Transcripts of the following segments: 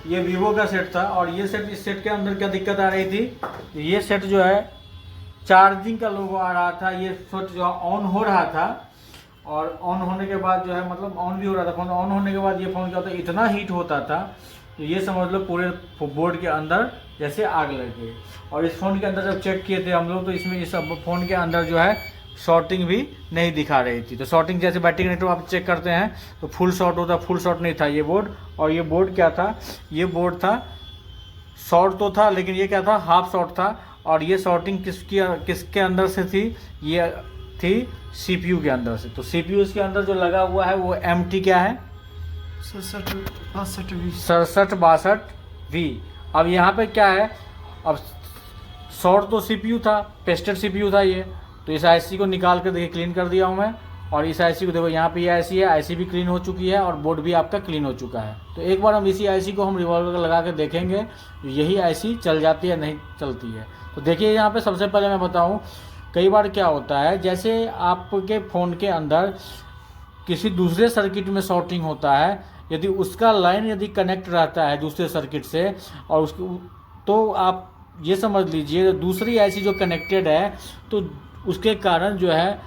ये वीवो का सेट था। और ये सेट, इस सेट के अंदर क्या दिक्कत आ रही थी, ये सेट जो है चार्जिंग का लोगो आ रहा था, ये सेट जो ऑन हो रहा था और ऑन होने के बाद जो है मतलब ऑन भी हो रहा था फोन, ऑन होने के बाद ये फ़ोन क्या होता है इतना हीट होता था, तो ये समझ लो पूरे बोर्ड के अंदर जैसे आग लग गई। और इस फ़ोन के अंदर जब चेक किए थे हम लोग तो इसमें इस फ़ोन के अंदर जो है शॉर्टिंग भी नहीं दिखा रही थी। तो शॉर्टिंग जैसे बैटरी कनेक्टर आप चेक करते हैं तो फुल शॉर्ट होता, फुल शॉर्ट नहीं था ये बोर्ड। और ये बोर्ड क्या था, ये बोर्ड था शॉर्ट तो था लेकिन ये क्या था, हाफ शॉर्ट था। और ये शॉर्टिंग किसके अंदर से थी, ये थी सीपीयू के अंदर से। तो सीपीयू इसके अंदर जो लगा हुआ है वो MT क्या है, 6762V। अब यहाँ पे क्या है, अब शॉर्ट तो सीपीयू था, पेस्टेड सीपीयू था ये, तो इस आईसी को निकाल कर देखिए क्लीन कर दिया हूँ मैं। और इस आईसी को देखो यहाँ पे ये आईसी है, आईसी भी क्लीन हो चुकी है और बोर्ड भी आपका क्लीन हो चुका है। तो एक बार हम इसी आईसी को हम रिवॉल्वर लगा के देखेंगे यही आईसी चल जाती है नहीं चलती है। तो देखिए यहाँ पे सबसे पहले मैं बताऊँ, कई बार क्या होता है जैसे आपके फ़ोन के अंदर किसी दूसरे सर्किट में शॉर्टिंग होता है, यदि उसका लाइन यदि कनेक्ट रहता है दूसरे सर्किट से और उसको, तो आप ये समझ लीजिए दूसरी आईसी जो कनेक्टेड है तो उसके कारण जो है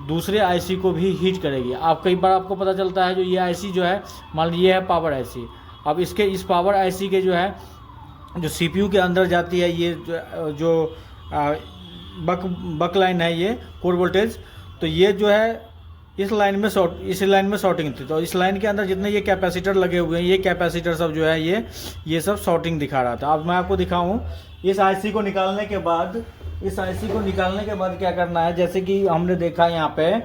दूसरे आईसी को भी हीट करेगी। आप कई बार आपको पता चलता है जो ये आईसी जो है, मान लीजिए है पावर आईसी, अब इसके इस पावर आईसी के जो है जो सीपीयू के अंदर जाती है ये जो बक लाइन है ये कोर वोल्टेज, तो ये जो है इस लाइन में शॉर्टिंग थी। तो इस लाइन के अंदर जितने ये कैपेसिटर लगे हुए हैं, ये कैपेसिटर सब जो है ये सब शॉर्टिंग दिखा रहा था। अब मैं आपको दिखाऊं, इस आईसी को निकालने के बाद क्या करना है, जैसे कि हमने देखा यहाँ पे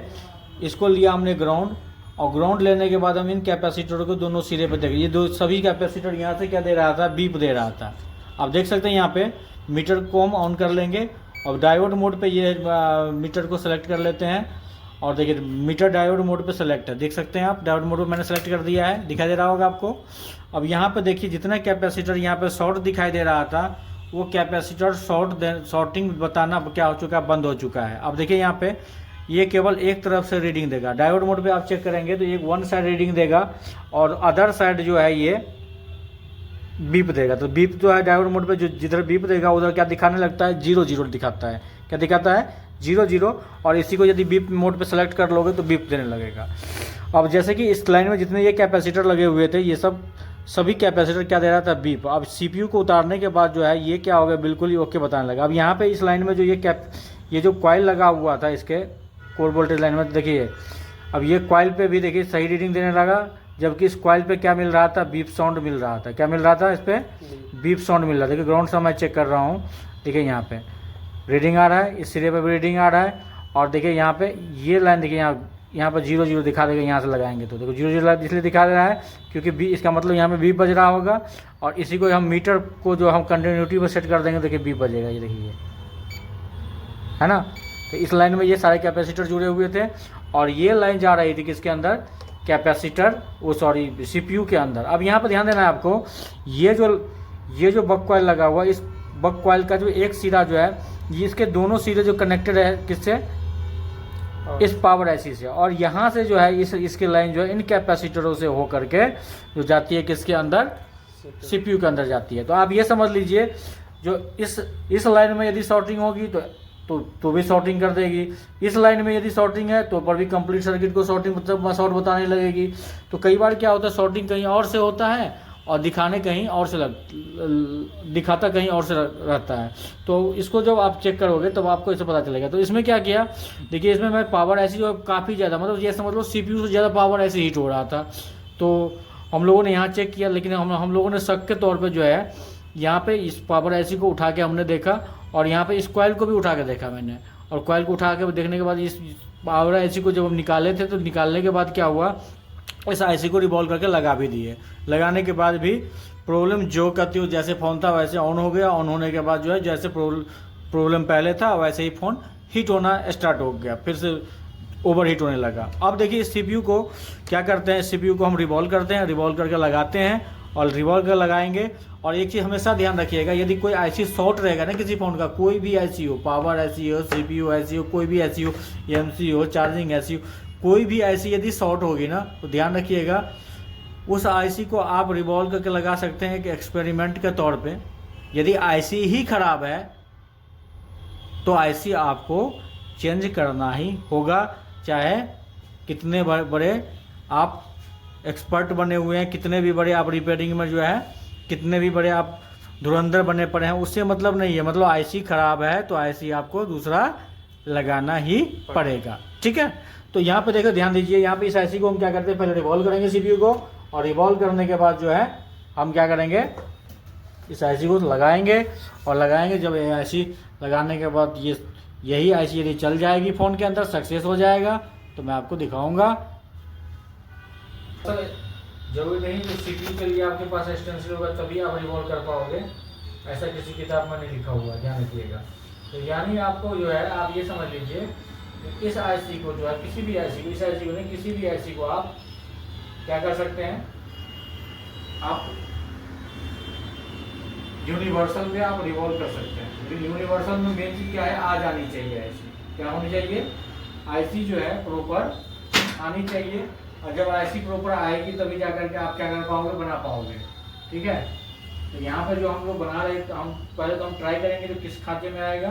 इसको लिया हमने ग्राउंड, और ग्राउंड लेने के बाद हम इन कैपेसिटरों को दोनों सिरे पे देखें, ये दो सभी कैपेसिटर यहाँ से क्या दे रहा था, बीप दे रहा था। आप देख सकते हैं यहाँ पे मीटर को हम ऑन कर लेंगे और डायोड मोड पे ये मीटर को सेलेक्ट कर लेते हैं। और देखिए मीटर डायोड मोड पे सेलेक्ट है, देख सकते हैं आप, डायोड मोड पे मैंने सेलेक्ट कर दिया है, दिखाई दे रहा होगा आपको। अब यहाँ पे देखिए जितना कैपेसिटर यहाँ पे शॉर्ट दिखाई दे रहा था वो कैपेसिटर शॉर्टिंग बताना क्या हो चुका है, बंद हो चुका है। अब देखिए यहाँ पे ये केवल एक तरफ से रीडिंग देगा, डायोड मोड पे आप चेक करेंगे तो एक वन साइड रीडिंग देगा और अदर साइड जो है ये बीप देगा। तो बीप जो है डायोड मोड पे जो जिधर बीप देगा उधर क्या दिखाने लगता है, 0 दिखाता है। क्या दिखाता है, 0। और इसी को यदि बीप मोड पे सेलेक्ट कर लोगे तो बीप देने लगेगा। अब जैसे कि इस लाइन में जितने ये कैपेसिटर लगे हुए थे ये सभी कैपेसिटर क्या दे रहा था, बीप। अब सीपीयू को उतारने के बाद जो है ये क्या हो गया, बिल्कुल ही ओके बताने लगा। अब यहाँ पे इस लाइन में जो ये जो कॉइल लगा हुआ था इसके कोर वोल्टेज लाइन में, देखिए अब ये कॉइल पे भी देखिए सही रीडिंग देने लगा, जबकि इस कॉइल पे क्या मिल रहा था, बीप साउंड मिल रहा था। क्या मिल रहा था, इस पर बीप साउंड मिल रहा था। देखिए ग्राउंड से मैं चेक कर रहा हूँ, देखिए यहाँ पे रीडिंग आ रहा है, इस सिरे पे भी रीडिंग आ रहा है। और देखिए यहाँ पे ये लाइन देखिए यहाँ पर 0 दिखा देगा, यहाँ से लगाएंगे तो देखो 0 इसलिए दिखा दे रहा है क्योंकि इसका मतलब यहाँ पे बीप बज रहा होगा। और इसी को हम मीटर को जो हम कंटिन्यूटी पर सेट कर देंगे, देखिए बीप बजेगा, ये देखिए है ना। तो इस लाइन में ये सारे कैपेसिटर जुड़े हुए थे और ये लाइन जा रही थी किसके अंदर, कैपेसिटर सीपीयू के अंदर। अब यहाँ पर ध्यान देना है आपको, ये जो बक कॉइल लगा हुआ, इस बक कॉइल का जो एक सिरा जो है ये इसके दोनों सिरे जो कनेक्टेड है किससे, इस पावर आईसी से। और यहाँ से जो है इसकी लाइन जो है इन कैपेसिटरों से हो करके जो जाती है किसके अंदर, सीपीयू के अंदर जाती है। तो आप ये समझ लीजिए जो इस लाइन में यदि शॉर्टिंग होगी तो भी शॉर्टिंग कर देगी, इस लाइन में यदि शॉर्टिंग है तो पर भी कंप्लीट सर्किट को शॉर्ट बताने लगेगी। तो कई बार क्या होता है, शॉर्टिंग कहीं और से होता है और दिखाता कहीं और से रहता है। तो इसको जब आप चेक करोगे तब आपको इसे पता चलेगा। तो इसमें क्या किया, देखिए इसमें मैं पावर ऐसी जो काफ़ी ज़्यादा, मतलब ये समझ लो सीपीयू से ज़्यादा पावर ऐसे हीट हो रहा था। तो हम लोगों ने यहाँ चेक किया, लेकिन हम लोगों ने शक के तौर पर जो है यहाँ पे इस पावर ऐसी को उठा के हमने देखा और यहाँ पे इस कॉइल को भी उठा के देखा मैंने। और कॉइल को उठा के देखने के बाद इस पावर ऐसी को जब हम निकाले थे तो निकालने के बाद क्या हुआ, इस आईसी को रिवॉल्व करके लगा भी दिए। लगाने के बाद भी प्रॉब्लम जो करती हो, जैसे फ़ोन था वैसे ऑन हो गया। ऑन होने के बाद जो है जैसे प्रॉब्लम पहले था वैसे ही फ़ोन हीट होना स्टार्ट हो गया, फिर से ओवर हीट होने लगा। अब देखिए इस सीपीयू को क्या करते हैं, सीपीयू को हम रिवॉल्व करते हैं, रिवॉल्व करके लगाते हैं और रिवॉल्व कर लगाएंगे। और एक चीज़ हमेशा ध्यान रखिएगा, यदि कोई आईसी शॉर्ट रहेगा ना किसी फ़ोन का, कोई भी आईसी हो, पावर आईसी हो, सीपीयू आईसी हो, कोई भी आईसी हो, एमसी हो, चार्जिंग आईसी हो, कोई भी आईसी यदि शॉर्ट होगी ना तो ध्यान रखिएगा उस आईसी को आप रिवॉल्व करके लगा सकते हैं कि एक्सपेरिमेंट के तौर पे। यदि आईसी ही ख़राब है तो आईसी आपको चेंज करना ही होगा, चाहे कितने बड़े आप एक्सपर्ट बने हुए हैं, कितने भी बड़े आप रिपेयरिंग में जो है कितने भी बड़े आप धुरंधर बने पड़े हैं, उससे मतलब नहीं है। मतलब आईसी ख़राब है तो आईसी आपको दूसरा लगाना ही पड़ेगा, ठीक है। तो यहाँ पे देखो, ध्यान दीजिए, यहाँ पे इस आईसी को हम क्या करते हैं, पहले रिवॉल्व करेंगे सीपीयू को, और रिवॉल्व करने के बाद जो है हम क्या करेंगे, इस आईसी को लगाएंगे। और लगाएंगे जब आईसी लगाने के बाद यही आईसी यदि चल जाएगी फ़ोन के अंदर, सक्सेस हो जाएगा, तो मैं आपको दिखाऊंगा। जरूरी नहीं कि सीपीयू के लिए आपके पास एक्सटेंसिव होगा तभी आप रिवॉल्व कर पाओगे, ऐसा किसी किताब में नहीं लिखा हुआ, ध्यान रखिएगा। तो यानी आपको जो है, आप ये समझ लीजिए इस आईसी को जो है, किसी भी आईसी को, इस आईसी को नहीं, किसी भी आईसी को आप क्या कर सकते हैं, आप यूनिवर्सल में आप रिवॉल्व कर सकते हैं। लेकिन यूनिवर्सल में मेन चीज़ क्या है, आ जानी चाहिए आईसी, क्या होनी चाहिए, आईसी जो है प्रॉपर आनी चाहिए। और जब आईसी प्रॉपर आएगी तभी जा करके आप क्या कर पाओगे, बना पाओगे, ठीक है। तो यहाँ पर जो हम लोग बना रहे, तो हम पहले तो हम ट्राई करेंगे तो किस खाते में आएगा,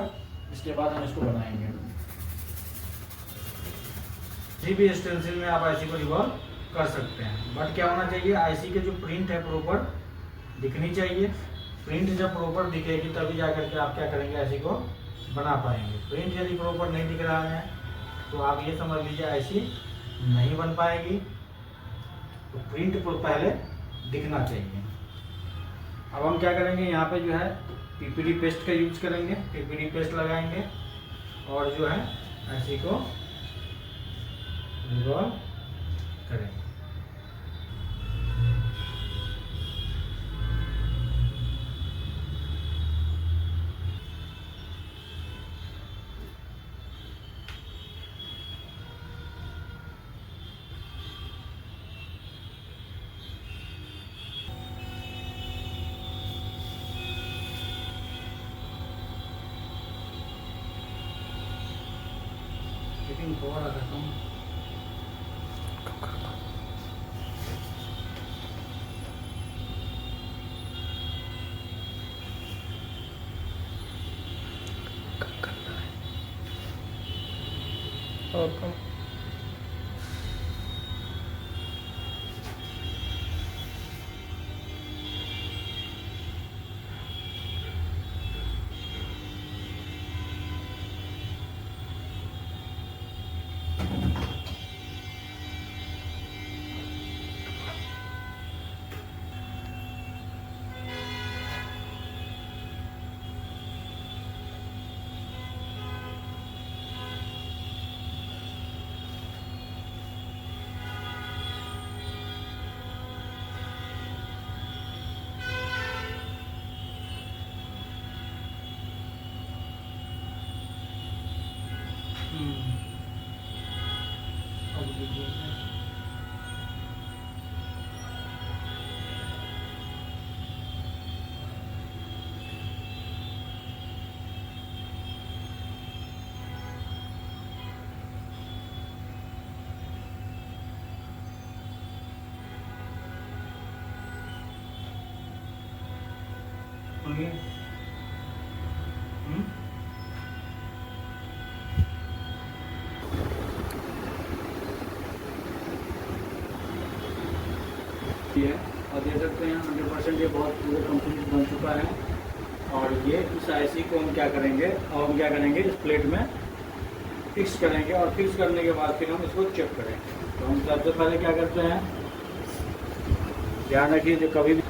इसके बाद हम इसको बनाएंगे। किसी भी स्टेंसिल में आप आईसी को रिवॉल्व कर सकते हैं, बट क्या होना चाहिए, आईसी के जो प्रिंट है प्रॉपर दिखनी चाहिए। प्रिंट जब प्रॉपर दिखेगी तभी जा करके आप क्या करेंगे, आईसी को बना पाएंगे। प्रिंट यदि प्रॉपर नहीं दिख रहा है तो आप ये समझ लीजिए आईसी नहीं बन पाएगी। तो प्रिंट पहले दिखना चाहिए। अब हम क्या करेंगे, यहाँ पे जो है पीपीडी पेस्ट का यूज करेंगे, पीपीडी पेस्ट लगाएंगे और जो है आईसी को रिवॉल्व करेंगे। लेकिन थोड़ा सा कम करना है और कम। अब देखिए ये और देख सकते हैं 100% ये बहुत पूरे कंप्लीट बन चुका है। और ये इस आईसी को हम क्या करेंगे, और हम क्या करेंगे, इस प्लेट में फिक्स करेंगे। और फिक्स करने के बाद फिर हम इसको चेक करेंगे। तो हम सबसे पहले क्या करते हैं, ध्यान रखिए जो कभी भी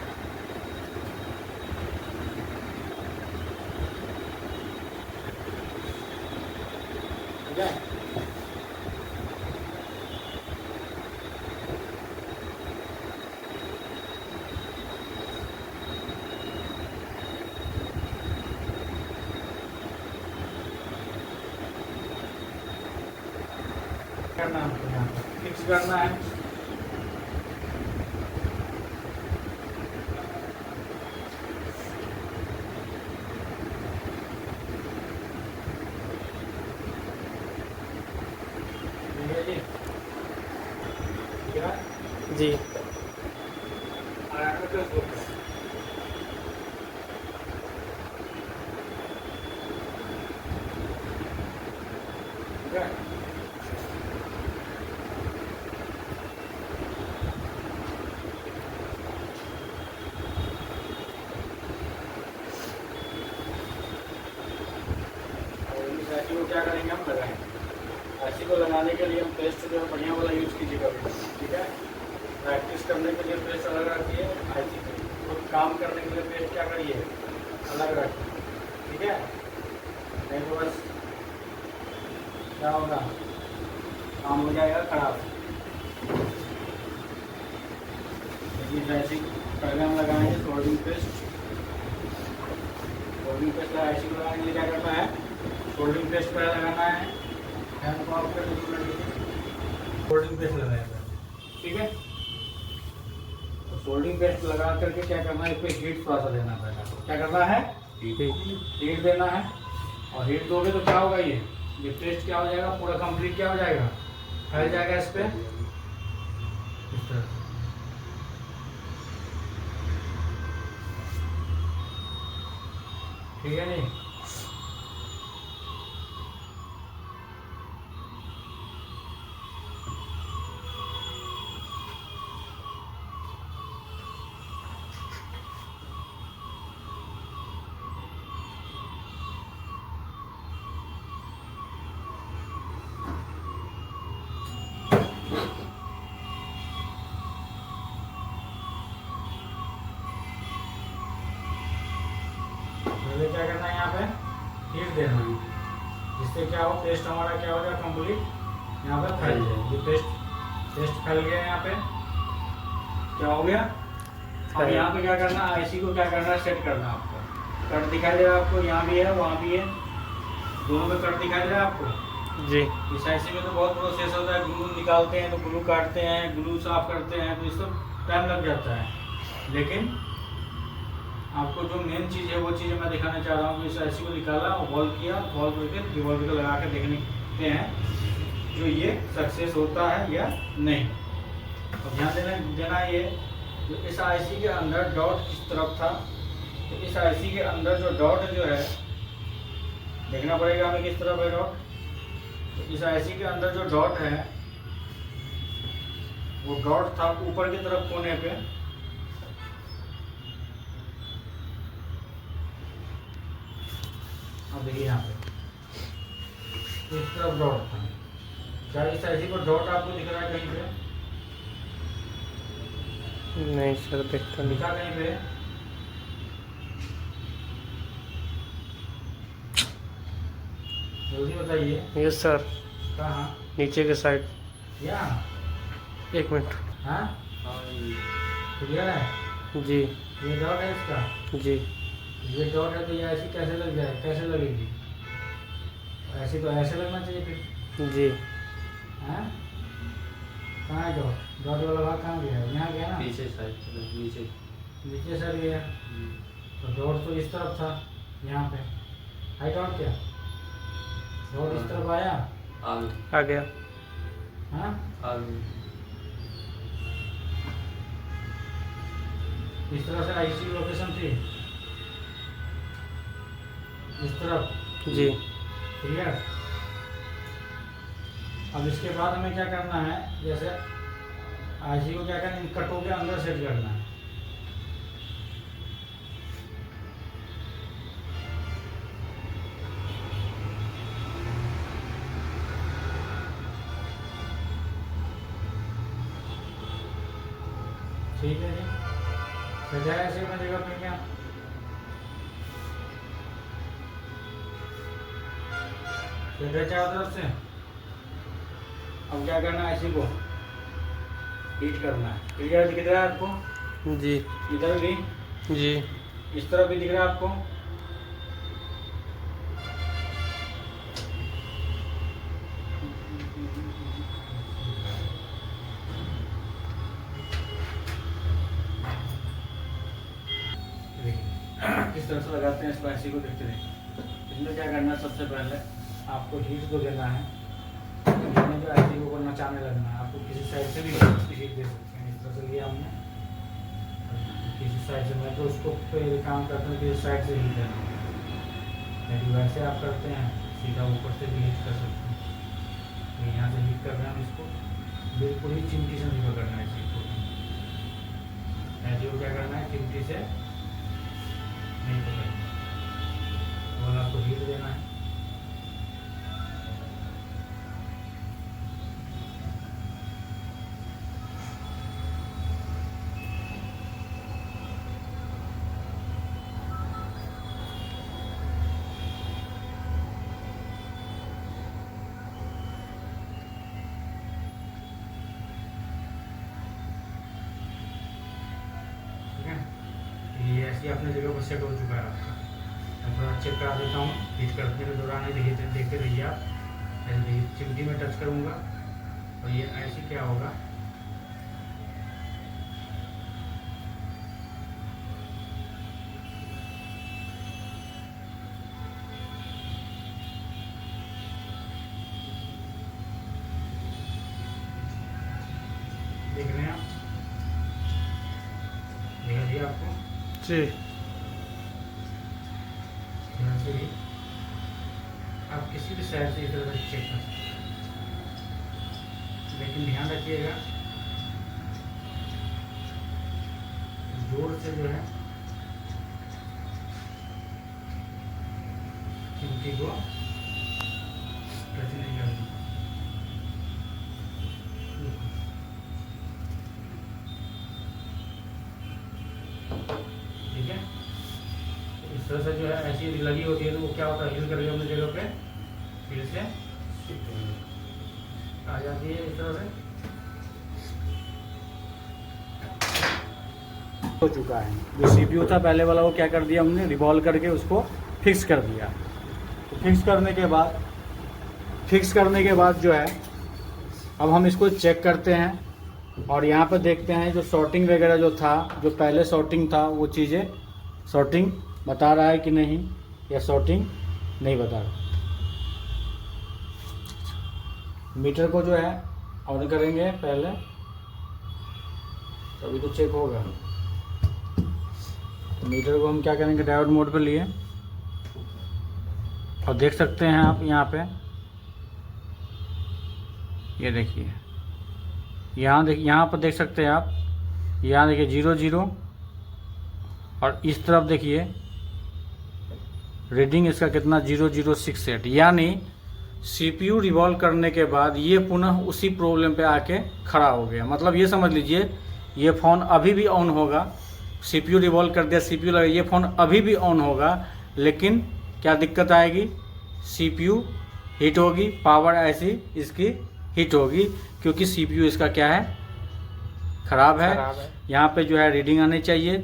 करना है, यहाँ पर फिक्स करना है। ठीक है जी, ठीक है? जी क्या करेंगे, हम लगाएंगे। आईसी को लगाने के लिए हम पेस्ट जो है बढ़िया वाला यूज़ कीजिएगा, ठीक है। प्रैक्टिस करने के लिए पेस्ट अलग रखिए, आईसी को काम करने के लिए पेस्ट क्या करिए, अलग रखिए, ठीक है। नहीं तो बस क्या होगा, काम हो जाएगा खराब। जैसे पहले हम लगाएंगे soldering paste. Soldering paste IC को लगाने के लिए क्या करना है, सोल्डिंग पेस्ट पहले लगाना है। फैन को ऑफ कर सोल्डिंग पेस्ट लगाएगा, ठीक है। तो सोल्डिंग पेस्ट लगा करके क्या करना है, इस पर हीट थोड़ा सा देना पड़ेगा। क्या करना है, हीट देना है। और हीट दोगे तो क्या होगा, ये पेस्ट क्या हो जाएगा, पूरा कंप्लीट क्या हो जाएगा, फैल जाएगा इस पर, इस तरह से। ठीक है नहीं। पहले क्या करना है, यहाँ पे हीट देना है, जिससे क्या हो, पेस्ट हमारा क्या हो जाए, कंप्लीट यहाँ पे फैल जाए। ये पेस्ट फैल गया यहाँ पे, क्या हो गया। अब यहाँ पे क्या करना, आईसी को क्या करना है, सेट करना है आपको। कट दिखाई दे रहा है आपको, यहाँ भी है वहाँ भी है, दोनों में कट दिखाई दे रहा है आपको जी। इस आईसी में तो बहुत प्रोसेस होता है, ग्लू निकालते हैं तो ग्लू काटते हैं, ग्लू साफ करते हैं, तो इस सब टाइम लग जाता है। लेकिन आपको जो मेन चीज़ है वो चीज़ मैं दिखाना चाह रहा हूँ। इस आईसी को निकाला और वॉल्व किया, वॉल्व करके डिवॉल्व को लगा के देखते हैं जो ये सक्सेस होता है या नहीं। और ध्यान देना ये जो इस आईसी के अंदर डॉट किस तरफ था, तो इस आईसी के अंदर जो डॉट जो है, देखना पड़ेगा हमें किस तरफ है डॉट। तो इस आईसी के अंदर जो डॉट है, वो डॉट था ऊपर की तरफ कोने पे। अब देखिए यहाँ पे इस तरफ डॉट था। क्या इस आईसी पर डॉट आपको दिख रहा है कहीं पे? नहीं सर, देखता नहीं। दिखा कहीं पे? जल्दी बताइए। यस सर, कहाँ? नीचे के साइड। यहाँ? 1 मिनट। हाँ क्लियर है। जी ये डॉट है इसका, जी। ये डॉट है तो ये ऐसी कैसे लग जाए, कैसे लगेगी? ऐसी तो ऐसे लगना चाहिए फिर। जी हाँ कहाँ है डॉट? डॉट वाला भाग कहाँ गया? यहाँ गया ना, पीछे साइड, नीचे। नीचे सर गया। तो डॉट तो इस तरफ था, यहाँ पे है डॉट। क्या डॉट इस तरफ आया? आ गया। हाँ इस तरह से आईसी की लोकेशन थी, इस तरफ। जी क्लियर। अब इसके बाद हमें क्या करना है, जैसे आईसी को क्या करना है, इन कटों के अंदर सेट करना है। ठीक है जी, सजाया ऐसे अपनी जगह पे क्या? सजा चारों तरफ से। अब क्या करना है, इसी को हीट करना है। क्लियर दिख रहा है आपको? जी इधर भी, जी। इस तरफ भी दिख रहा है आपको? किस तरह से लगाते हैं स्पाइसी को, देखते रहिए। इसमें क्या करना है, सबसे पहले आपको हीट को देना है। जो आईसी को नचाने लगना है। आपको किसी साइड से भी हीट दे सकते हैं। इस तरह से लिया हमने, किसी साइड से। मैं तो उसको पे काम करता हूँ किसी साइड से हीट देना। यदि वैसे आप करते हैं सीधा ऊपर से भी हीट कर सकते हैं। तो यहाँ से हीट करना है इसको, बिल्कुल ही चिमटी से नहीं पकड़ना है चीज को। ऐसे को क्या करना है, चिमटी से नहीं पकड़ना, और आपको हीट देना है। ऐसे ही अपने जगह पर सेट हो चुका है आपका। मैं थोड़ा चेक करा देता हूँ हीट करने के दौरान ही। देखिए देखते रहिए आप। ऐसे देखिए चिमटी में टच करूँगा और ये ऐसे क्या होगा, देख रहे हैं आप, दिखा दिया आपको। जी यहाँ से भी आप किसी भी साइड से इस तरह से चेक कर सकते हैं, लेकिन ध्यान रखिएगा जोर से जो है चिमटी को टच नहीं करना। ठीक है, इस तरह से जो है ऐसी लगी होती है तो वो क्या होता है, हिल करके अपनी जगह पे फिर से आ जाती है इस तरह से। हो चुका है जो सीपीयू था पहले वाला, वो क्या कर दिया हमने, रिवॉल्व करके उसको फिक्स कर दिया। तो फिक्स करने के बाद जो है अब हम इसको चेक करते हैं और यहाँ पर देखते हैं जो शॉर्टिंग वगैरह जो था, जो पहले शॉर्टिंग था वो चीज़ें शॉर्टिंग बता रहा है कि नहीं, या शॉर्टिंग नहीं बता रहा। मीटर को जो है ऑन करेंगे पहले, तभी तो चेक होगा। तो मीटर को हम क्या करेंगे, डायोड मोड पे लिए और देख सकते हैं आप यहाँ पे, ये देखिए यहाँ पर देख सकते हैं आप, यहाँ देखिए 00 और इस तरफ देखिए रीडिंग इसका कितना 0068, यानी सीपीयू रिवॉल्व करने के बाद ये पुनः उसी प्रॉब्लम पे आके खड़ा हो गया। मतलब ये समझ लीजिए ये फ़ोन अभी भी ऑन होगा, सीपीयू रिवॉल्व कर दिया, सीपीयू लगा, ये फ़ोन अभी भी ऑन होगा, लेकिन क्या दिक्कत आएगी, सीपीयू हीट होगी, पावर ऐसी इसकी हीट होगी, क्योंकि सीपीयू इसका क्या है, ख़राब है। यहाँ पे जो है रीडिंग आनी चाहिए,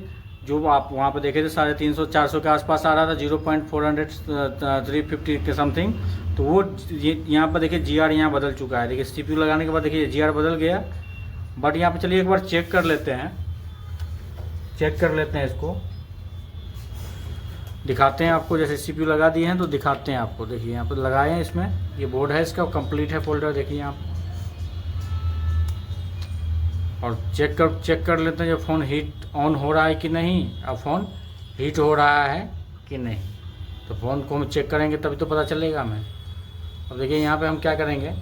जो आप वहाँ पे देखे थे 350-400 के आसपास आ रहा था, 0.400-350 के समथिंग। तो वो यहाँ पर देखिए जीआर यहाँ बदल चुका है। देखिए सीपीयू लगाने के बाद देखिए जीआर बदल गया। बट यहाँ पे चलिए एक बार चेक कर लेते हैं, इसको दिखाते हैं आपको। जैसे सीपीयू लगा दिए हैं तो दिखाते हैं आपको। देखिए यहाँ पर लगाए हैं, इसमें ये बोर्ड है इसका, कंप्लीट है फोल्डर, देखिए आप। और चेक कर लेते हैं जो फ़ोन हीट ऑन हो रहा है कि नहीं, अब फ़ोन हीट हो रहा है कि नहीं। तो फ़ोन को हम चेक करेंगे तभी तो पता चलेगा हमें। अब देखिए यहाँ पे हम क्या करेंगे,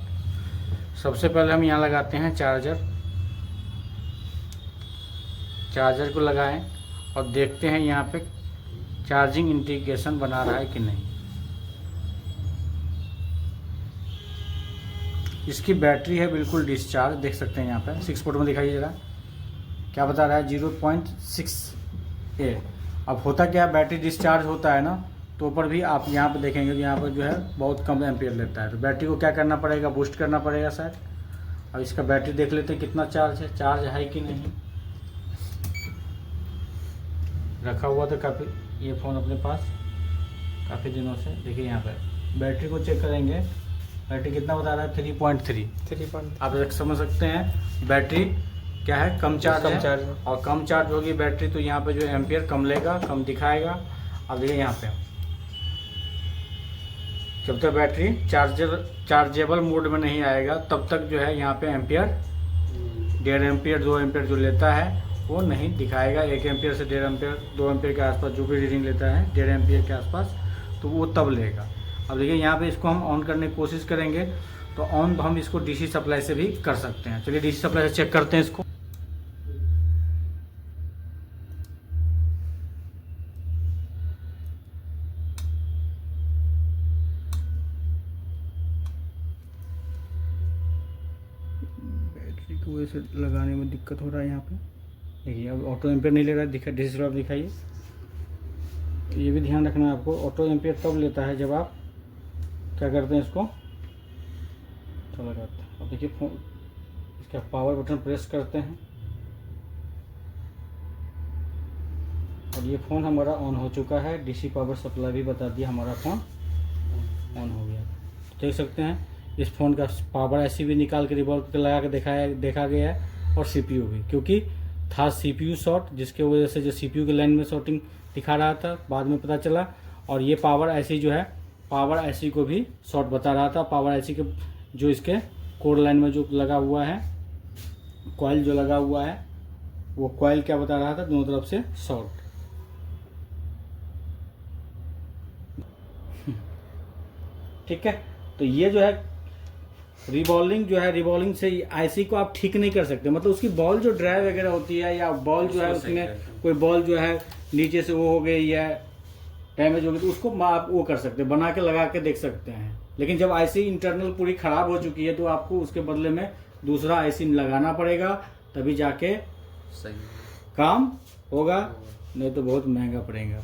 सबसे पहले हम यहाँ लगाते हैं चार्जर को लगाएं और देखते हैं यहाँ पे चार्जिंग इंडिकेशन बना रहा है कि नहीं। इसकी बैटरी है बिल्कुल डिस्चार्ज, देख सकते हैं यहाँ पे 6 पोर्ट में दिखाइए जरा, क्या बता रहा है 0.6A। अब होता क्या, बैटरी डिस्चार्ज होता है ना, तो ऊपर भी आप यहाँ पे देखेंगे कि यहाँ पर जो है बहुत कम एम्पियर लेता है। तो बैटरी को क्या करना पड़ेगा, बूस्ट करना पड़ेगा शायद। अब इसका बैटरी देख लेते हैं कितना चार्ज है कि नहीं। रखा हुआ था काफ़ी ये फ़ोन अपने पास काफ़ी दिनों से। देखिए यहाँ पे बैटरी को चेक करेंगे, बैटरी कितना बता रहा है 3.3। आप समझ सकते हैं बैटरी क्या है, कम चार्ज है। और कम चार्ज होगी बैटरी तो यहाँ पे जो एम्पियर कम लेगा, कम दिखाएगा। अब देखिए यहाँ पे जब तक बैटरी चार्जेबल मोड में नहीं आएगा तब तक जो है यहाँ पे एम्पियर 1.5 एम्पियर 2 एम्पियर जो लेता है वो नहीं दिखाएगा। 1 एम्पियर से 1.5 एम्पियर 2 एम्पियर के आसपास जो भी रीडिंग लेता है 1.5 एम्पियर के आसपास, तो वो तब लेगा। अब देखिए यहाँ पे इसको हम ऑन करने की कोशिश करेंगे तो ऑन हम इसको डीसी सप्लाई से भी कर सकते हैं। चलिए डीसी सप्लाई से चेक करते हैं इसको। बैटरी की वजह से लगाने में दिक्कत हो रहा है यहाँ पे। देखिए अब ऑटो एम्पियर नहीं ले रहा है, डीसी सप्लाई दिखाइए। ये भी ध्यान रखना है आपको, ऑटो एम्पियर तब लेता है जब आप क्या करते हैं, इसको तो लगाते हैं। अब देखिए फोन इसका पावर बटन प्रेस करते हैं, और ये फ़ोन हमारा ऑन हो चुका है, डीसी पावर सप्लाई भी बता दिया, हमारा फ़ोन ऑन हो गया। देख सकते हैं इस फ़ोन का पावर ऐसी भी निकाल के रिवॉल्व के लगा के देखा गया है, और सीपीयू भी, क्योंकि था सीपीयू शॉर्ट, जिसके वजह से जो सीपीयू के लाइन में शॉर्टिंग दिखा रहा था, बाद में पता चला। और ये पावर ऐसी जो है, पावर ऐसी को भी शॉर्ट बता रहा था। पावर ऐसी के जो इसके कोर लाइन में जो लगा हुआ है, कॉइल जो लगा हुआ है, वो कॉइल क्या बता रहा था, दोनों तरफ से शॉर्ट। ठीक है, तो ये जो है रिवॉल्विंग जो है, रिवॉल्विंग से आईसी को आप ठीक नहीं कर सकते, मतलब उसकी बॉल जो ड्राइव वगैरह होती है, या बॉल जो है उसमें कोई बॉल जो है नीचे से वो हो गई या डैमेज हो गई, तो उसको आप वो कर सकते हैं, बना के लगा के देख सकते हैं। लेकिन जब आईसी इंटरनल पूरी ख़राब हो चुकी है, तो आपको उसके बदले में दूसरा आईसी लगाना पड़ेगा, तभी जाके सही काम होगा, नहीं तो बहुत महंगा पड़ेगा।